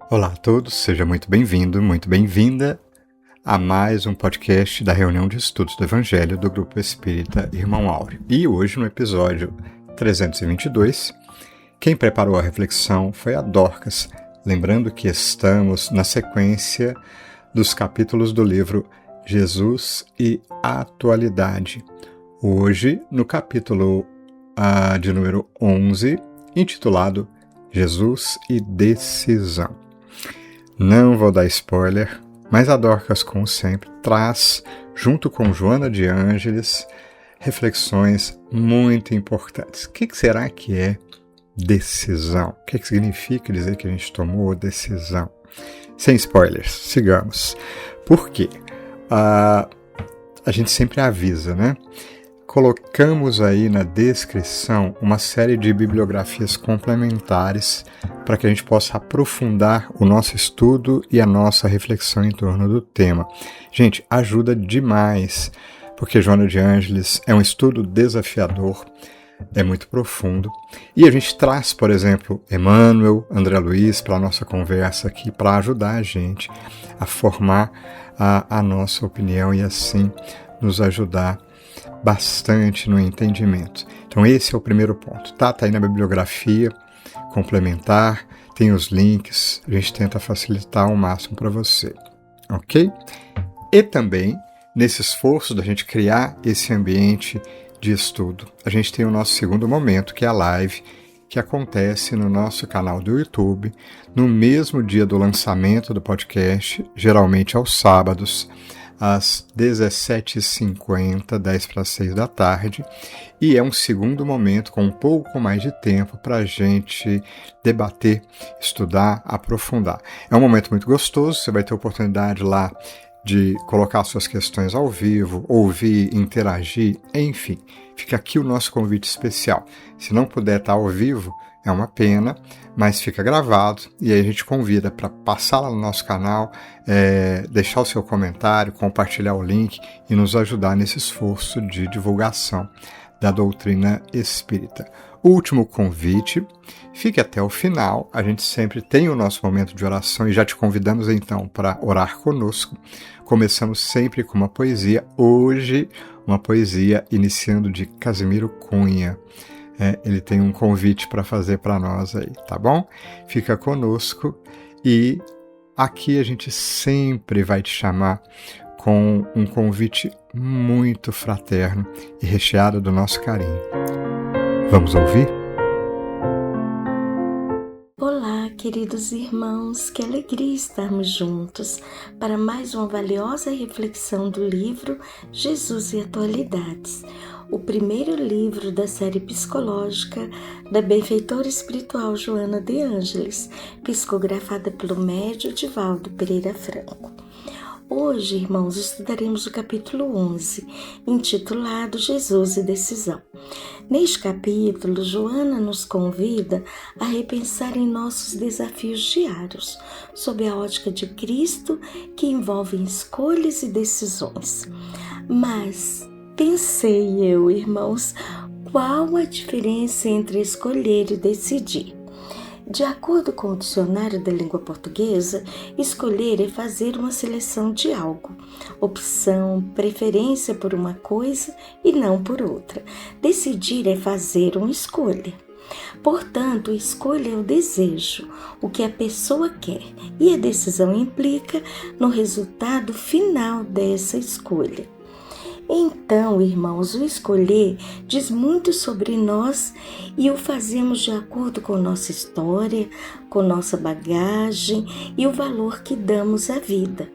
Olá a todos, seja muito bem-vindo, muito bem-vinda a mais um podcast da reunião de estudos do Evangelho do Grupo Espírita Irmão Áureo. E hoje, no episódio 322, quem preparou a reflexão foi a Dorcas, lembrando que estamos na sequência dos capítulos do livro Jesus e a Atualidade. Hoje, no capítulo de número 11, intitulado Jesus e Decisão. Não vou dar spoiler, mas a Dorcas, como sempre, traz, junto com Joana de Ângeles, reflexões muito importantes. O que será que é decisão? O que significa dizer que a gente tomou decisão? Sem spoilers, sigamos. Por quê? A gente sempre avisa, né? Colocamos aí na descrição uma série de bibliografias complementares para que a gente possa aprofundar o nosso estudo e a nossa reflexão em torno do tema. Gente, ajuda demais, porque Joana de Ângeles é um estudo desafiador, é muito profundo. E a gente traz, por exemplo, Emmanuel, André Luiz para a nossa conversa aqui, para ajudar a gente a formar a nossa opinião e assim nos ajudar bastante no entendimento. Então esse é o primeiro ponto, tá aí na bibliografia complementar, tem os links, a gente tenta facilitar ao máximo para você, ok? E também, nesse esforço da gente criar esse ambiente de estudo, a gente tem o nosso segundo momento, que é a live, que acontece no nosso canal do YouTube, no mesmo dia do lançamento do podcast, geralmente aos sábados, às 17h50, 10 para 6 da tarde, e é um segundo momento com um pouco mais de tempo para a gente debater, estudar, aprofundar. É um momento muito gostoso, você vai ter oportunidade lá de colocar suas questões ao vivo, ouvir, interagir, enfim. Fica aqui o nosso convite especial. Se não puder estar ao vivo, é uma pena, mas fica gravado e aí a gente convida para passar lá no nosso canal, deixar o seu comentário, compartilhar o link e nos ajudar nesse esforço de divulgação da doutrina espírita. Último convite, fique até o final, a gente sempre tem o nosso momento de oração e já te convidamos então para orar conosco. Começamos sempre com uma poesia, hoje uma poesia iniciando de Casimiro Cunha. Ele tem um convite para fazer para nós aí, tá bom? Fica conosco e aqui a gente sempre vai te chamar com um convite muito fraterno e recheado do nosso carinho. Vamos ouvir? Olá, queridos irmãos, que alegria estarmos juntos para mais uma valiosa reflexão do livro Jesus e Atualidades, o primeiro livro da série psicológica da benfeitora espiritual Joana de Ângeles, psicografada pelo médium Divaldo Pereira Franco. Hoje, irmãos, estudaremos o capítulo 11, intitulado Jesus e Decisão. Neste capítulo, Joana nos convida a repensar em nossos desafios diários, sob a ótica de Cristo, que envolvem escolhas e decisões. Mas pensei eu, irmãos, qual a diferença entre escolher e decidir? De acordo com o dicionário da língua portuguesa, escolher é fazer uma seleção de algo, opção, preferência por uma coisa e não por outra. Decidir é fazer uma escolha. Portanto, escolha é o desejo, o que a pessoa quer, e a decisão implica no resultado final dessa escolha. Então, irmãos, o escolher diz muito sobre nós e o fazemos de acordo com nossa história, com nossa bagagem e o valor que damos à vida.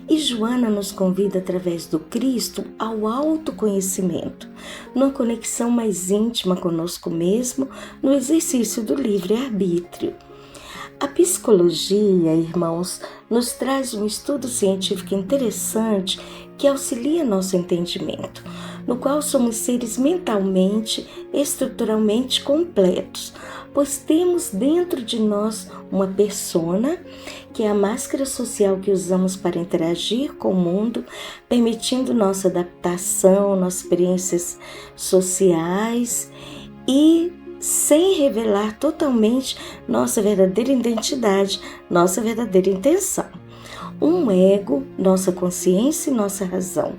E Joana nos convida, através do Cristo, ao autoconhecimento, numa conexão mais íntima conosco mesmo, no exercício do livre-arbítrio. A psicologia, irmãos, nos traz um estudo científico interessante que auxilia nosso entendimento, no qual somos seres mentalmente, estruturalmente completos, pois temos dentro de nós uma persona, que é a máscara social que usamos para interagir com o mundo, permitindo nossa adaptação, nossas experiências sociais e sem revelar totalmente nossa verdadeira identidade, nossa verdadeira intenção. Um ego, nossa consciência e nossa razão,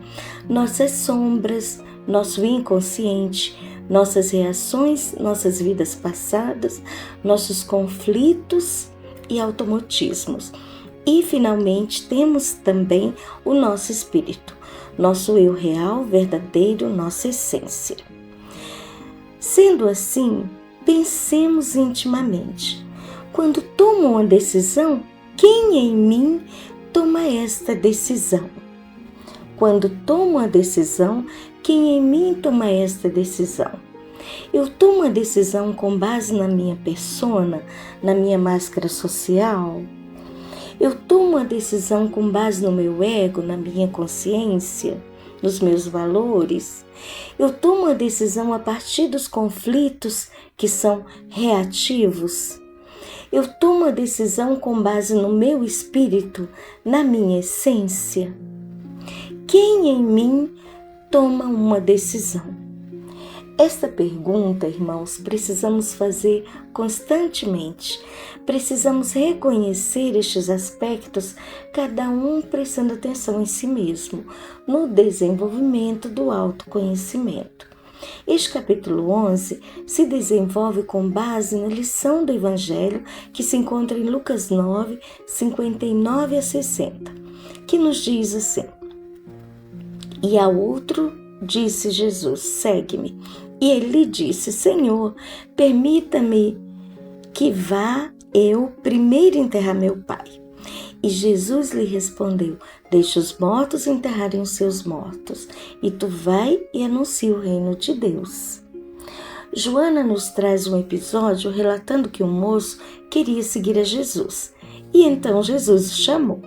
nossas sombras, nosso inconsciente, nossas reações, nossas vidas passadas, nossos conflitos e automatismos. E, finalmente, temos também o nosso espírito, nosso eu real, verdadeiro, nossa essência. Sendo assim, pensemos intimamente. Quando tomo uma decisão, quem em mim toma esta decisão? Quando tomo a decisão, quem em mim toma esta decisão? Eu tomo a decisão com base na minha persona, na minha máscara social? Eu tomo a decisão com base no meu ego, na minha consciência, nos meus valores? Eu tomo a decisão a partir dos conflitos que são reativos? Eu tomo a decisão com base no meu espírito, na minha essência? Quem em mim toma uma decisão? Esta pergunta, irmãos, precisamos fazer constantemente. Precisamos reconhecer estes aspectos, cada um prestando atenção em si mesmo, no desenvolvimento do autoconhecimento. Este capítulo 11 se desenvolve com base na lição do Evangelho que se encontra em Lucas 9, 59 a 60, que nos diz assim: E ao outro disse Jesus, segue-me. E ele lhe disse, Senhor, permita-me que vá eu primeiro enterrar meu pai. E Jesus lhe respondeu, deixa os mortos enterrarem os seus mortos, e tu vai e anuncia o reino de Deus. Joana nos traz um episódio relatando que um moço queria seguir a Jesus, e então Jesus o chamou.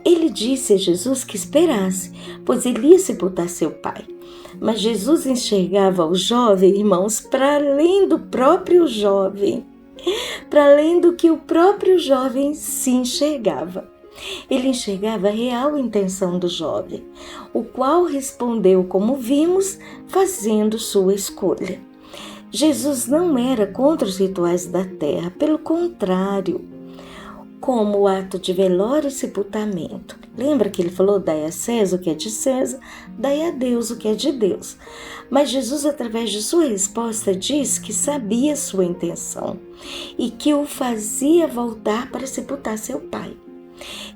Ele disse a Jesus que esperasse, pois ele ia sepultar seu pai. Mas Jesus enxergava o jovem, irmãos, para além do próprio jovem, para além do que o próprio jovem se enxergava. Ele enxergava a real intenção do jovem, o qual respondeu, como vimos, fazendo sua escolha. Jesus não era contra os rituais da terra, pelo contrário, como o ato de velório e sepultamento. Lembra que ele falou, dai a César o que é de César, dai a Deus o que é de Deus. Mas Jesus, através de sua resposta, diz que sabia sua intenção e que o fazia voltar para sepultar seu pai.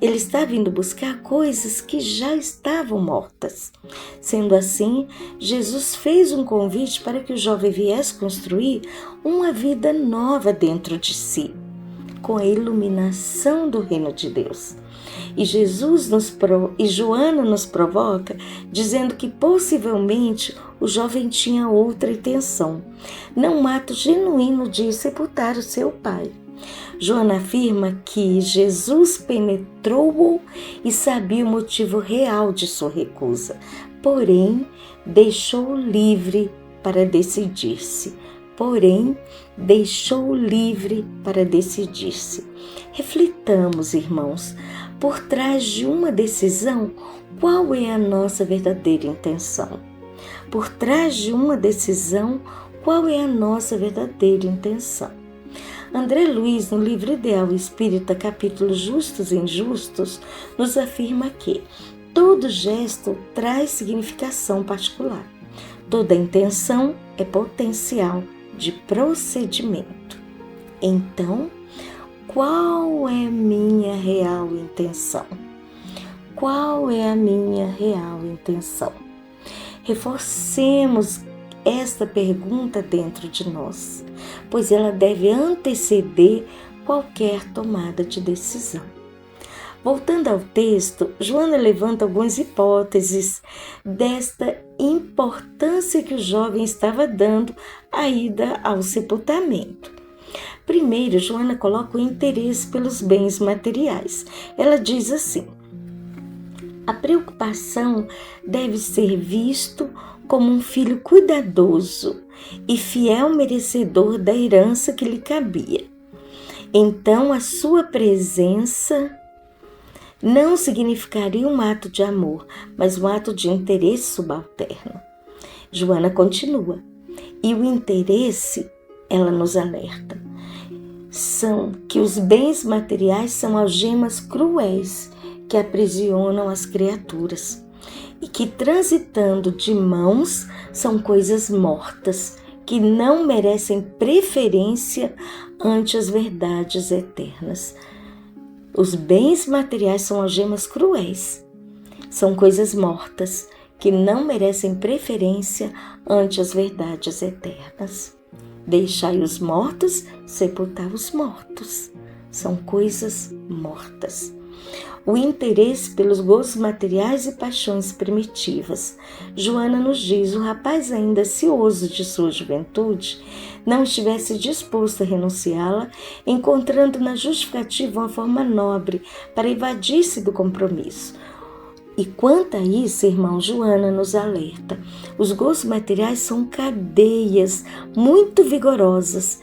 Ele estava indo buscar coisas que já estavam mortas. Sendo assim, Jesus fez um convite para que o jovem viesse construir uma vida nova dentro de si, com a iluminação do reino de Deus. E Joana nos provoca, dizendo que possivelmente o jovem tinha outra intenção, não um ato genuíno de sepultar o seu pai. Joana afirma que Jesus penetrou-o e sabia o motivo real de sua recusa, porém deixou-o livre para decidir-se. Reflitamos, irmãos, por trás de uma decisão, qual é a nossa verdadeira intenção? Por trás de uma decisão, qual é a nossa verdadeira intenção? André Luiz, no livro Ideal Espírita, capítulo Justos e Injustos, nos afirma que todo gesto traz significação particular. Toda intenção é potencial de procedimento. Então, qual é minha real intenção? Qual é a minha real intenção? Reforcemos esta pergunta dentro de nós, pois ela deve anteceder qualquer tomada de decisão. Voltando ao texto, Joana levanta algumas hipóteses desta importância que o jovem estava dando à ida ao sepultamento. Primeiro, Joana coloca o interesse pelos bens materiais. Ela diz assim: a preocupação deve ser visto como um filho cuidadoso e fiel merecedor da herança que lhe cabia. Então, a sua presença não significaria um ato de amor, mas um ato de interesse subalterno. Joana continua: e o interesse ela nos alerta. São que os bens materiais são algemas cruéis que aprisionam as criaturas e que, transitando de mãos, são coisas mortas que não merecem preferência ante as verdades eternas. Os bens materiais são algemas cruéis, são coisas mortas que não merecem preferência ante as verdades eternas. Deixai os mortos sepultar os mortos. São coisas mortas. O interesse pelos gozos materiais e paixões primitivas. Joana nos diz: o rapaz, ainda cioso de sua juventude, não estivesse disposto a renunciá-la, encontrando na justificativa uma forma nobre para evadir-se do compromisso. E quanto a isso, irmão, Joana nos alerta: os gozos materiais são cadeias muito vigorosas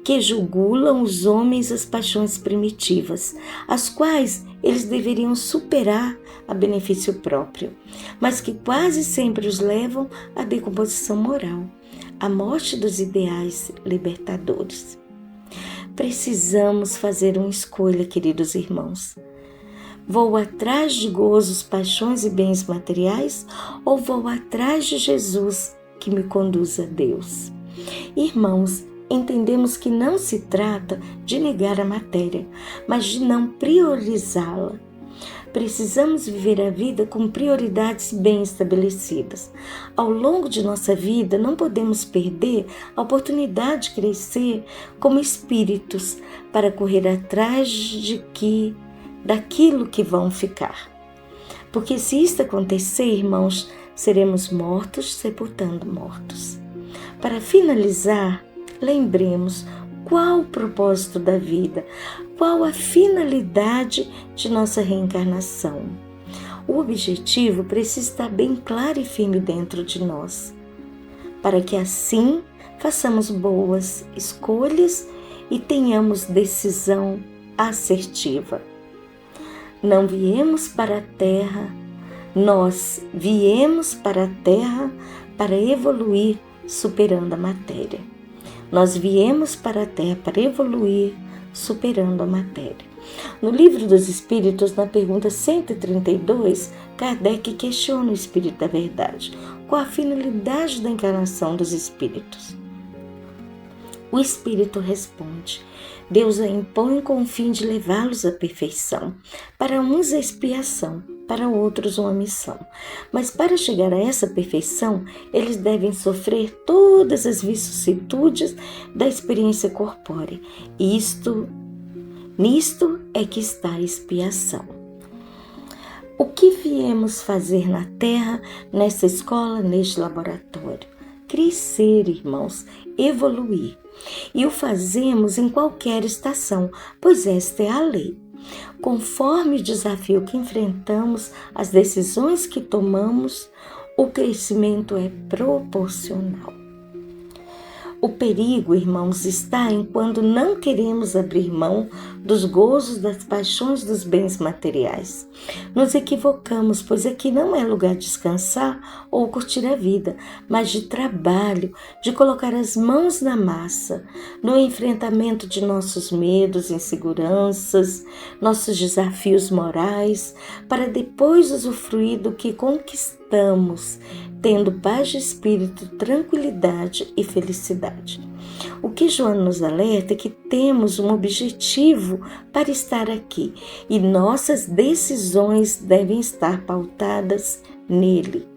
que jugulam os homens às paixões primitivas, as quais eles deveriam superar a benefício próprio, mas que quase sempre os levam à decomposição moral, à morte dos ideais libertadores. Precisamos fazer uma escolha, queridos irmãos. Vou atrás de gozos, paixões e bens materiais ou vou atrás de Jesus que me conduz a Deus? Irmãos, entendemos que não se trata de negar a matéria, mas de não priorizá-la. Precisamos viver a vida com prioridades bem estabelecidas. Ao longo de nossa vida, não podemos perder a oportunidade de crescer como espíritos para correr atrás daquilo que vão ficar. Porque se isto acontecer, irmãos, seremos mortos sepultando mortos. Para finalizar, lembremos qual o propósito da vida, qual a finalidade de nossa reencarnação. O objetivo precisa estar bem claro e firme dentro de nós, para que assim façamos boas escolhas e tenhamos decisão assertiva. Não viemos para a Terra, nós viemos para a Terra para evoluir superando a matéria. Nós viemos para a Terra para evoluir superando a matéria. No Livro dos Espíritos, na pergunta 132, Kardec questiona o Espírito da Verdade. Qual a finalidade da encarnação dos Espíritos? O Espírito responde: Deus a impõe com o fim de levá-los à perfeição. Para uns a expiação, para outros uma missão. Mas para chegar a essa perfeição, eles devem sofrer todas as vicissitudes da experiência corpórea. Nisto é que está a expiação. O que viemos fazer na Terra, nessa escola, neste laboratório? Crescer, irmãos, evoluir. E o fazemos em qualquer estação, pois esta é a lei. Conforme o desafio que enfrentamos, as decisões que tomamos, o crescimento é proporcional. O perigo, irmãos, está em quando não queremos abrir mão dos gozos, das paixões, dos bens materiais. Nos equivocamos, pois aqui não é lugar de descansar ou curtir a vida, mas de trabalho, de colocar as mãos na massa, no enfrentamento de nossos medos, inseguranças, nossos desafios morais, para depois usufruir do que conquistamos, tendo paz de espírito, tranquilidade e felicidade. O que Joana nos alerta é que temos um objetivo para estar aqui e nossas decisões devem estar pautadas nele.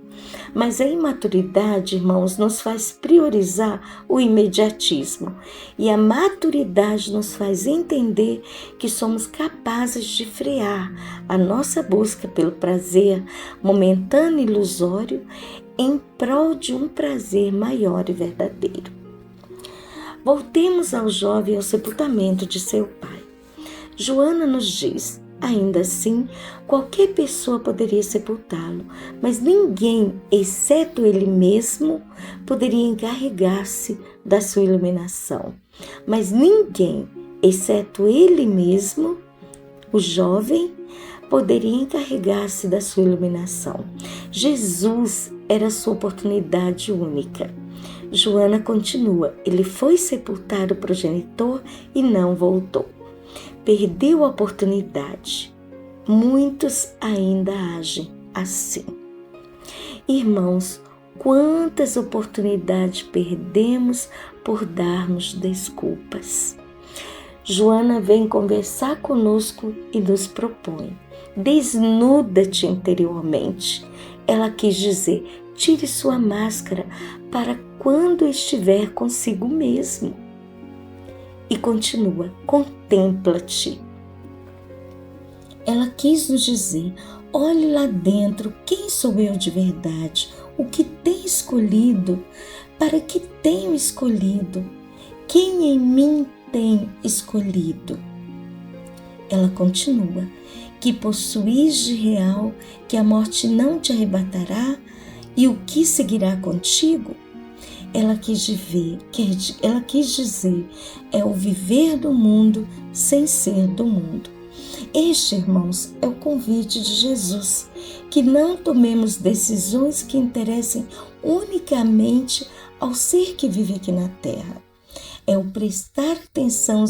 Mas a imaturidade, irmãos, nos faz priorizar o imediatismo e a maturidade nos faz entender que somos capazes de frear a nossa busca pelo prazer momentâneo e ilusório em prol de um prazer maior e verdadeiro. Voltemos ao jovem ao sepultamento de seu pai. Joana nos diz: ainda assim, qualquer pessoa poderia sepultá-lo, mas ninguém, exceto ele mesmo, poderia encarregar-se da sua iluminação. Mas ninguém, exceto ele mesmo, o jovem, poderia encarregar-se da sua iluminação. Jesus era sua oportunidade única. Joana continua: ele foi sepultar o progenitor e não voltou. Perdeu a oportunidade. Muitos ainda agem assim. Irmãos, quantas oportunidades perdemos por darmos desculpas. Joana vem conversar conosco e nos propõe: desnuda-te interiormente. Ela quis dizer: tire sua máscara para quando estiver consigo mesmo. E continua: contempla-te. Ela quis nos dizer: olhe lá dentro, quem sou eu de verdade? O que tenho escolhido? Para que tenho escolhido? Quem em mim tem escolhido? Ela continua: que possuis de real, que a morte não te arrebatará, e o que seguirá contigo? Ela quis dizer, é o viver do mundo sem ser do mundo. Este, irmãos, é o convite de Jesus, que não tomemos decisões que interessem unicamente ao ser que vive aqui na Terra. É o prestar atenção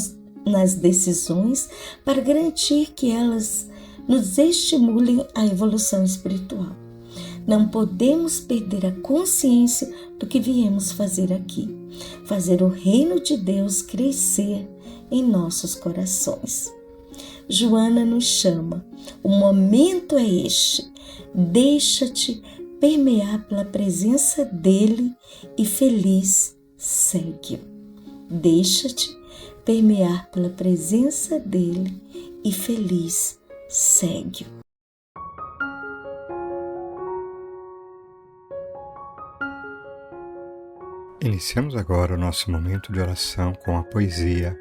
nas decisões para garantir que elas nos estimulem à evolução espiritual. Não podemos perder a consciência do que viemos fazer aqui, fazer o reino de Deus crescer em nossos corações. Joana nos chama: o momento é este, deixa-te permear pela presença dele e feliz segue-o. Deixa-te permear pela presença dele e feliz segue-o. Iniciamos agora o nosso momento de oração com a poesia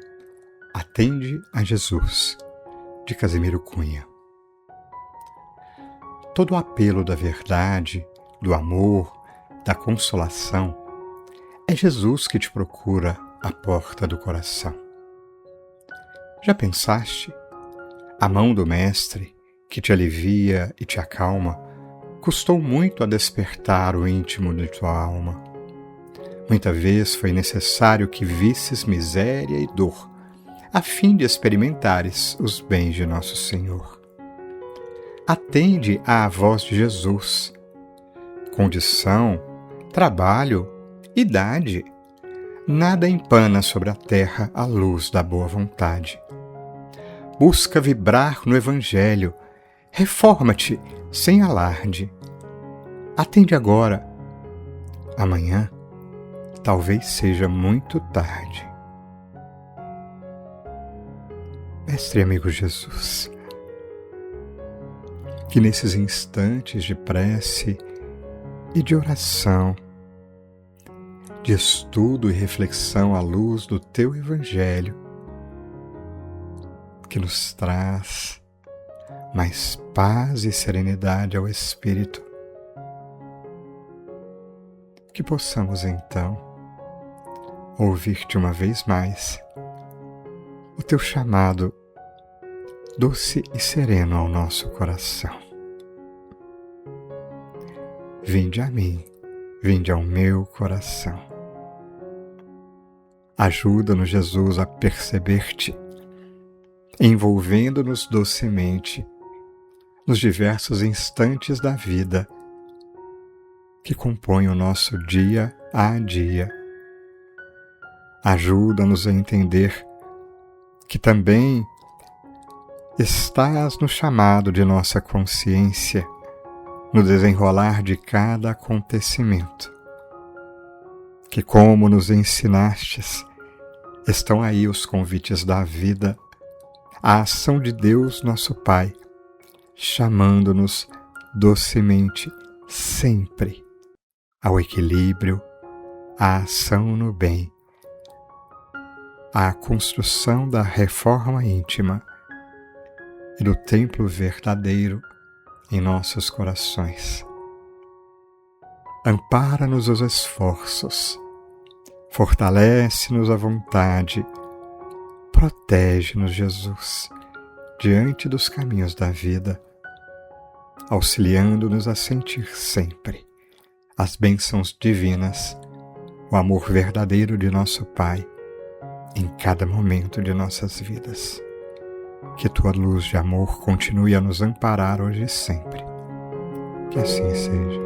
Atende a Jesus, de Casimiro Cunha. Todo o apelo da verdade, do amor, da consolação, é Jesus que te procura à porta do coração. Já pensaste? A mão do Mestre, que te alivia e te acalma, custou muito a despertar o íntimo de tua alma. Muita vez foi necessário que visses miséria e dor, a fim de experimentares os bens de nosso Senhor. Atende à voz de Jesus. Condição, trabalho, idade, nada empana sobre a terra a luz da boa vontade. Busca vibrar no Evangelho, reforma-te sem alarde. Atende agora, amanhã talvez seja muito tarde. Mestre e amigo Jesus, que nesses instantes de prece e de oração, de estudo e reflexão à luz do Teu Evangelho, que nos traz mais paz e serenidade ao Espírito, que possamos então ouvir-te uma vez mais, o Teu chamado doce e sereno ao nosso coração. Vinde a mim, vinde ao meu coração. Ajuda-nos, Jesus, a perceber-te, envolvendo-nos docemente nos diversos instantes da vida que compõem o nosso dia a dia. Ajuda-nos a entender que também estás no chamado de nossa consciência, no desenrolar de cada acontecimento, que, como nos ensinastes, estão aí os convites da vida, a ação de Deus nosso Pai, chamando-nos docemente sempre ao equilíbrio, à ação no bem, à construção da reforma íntima e do templo verdadeiro em nossos corações. Ampara-nos os esforços, fortalece-nos a vontade, protege-nos, Jesus, diante dos caminhos da vida, auxiliando-nos a sentir sempre as bênçãos divinas o amor verdadeiro de nosso Pai em cada momento de nossas vidas. Que tua luz de amor continue a nos amparar hoje e sempre. Que assim seja.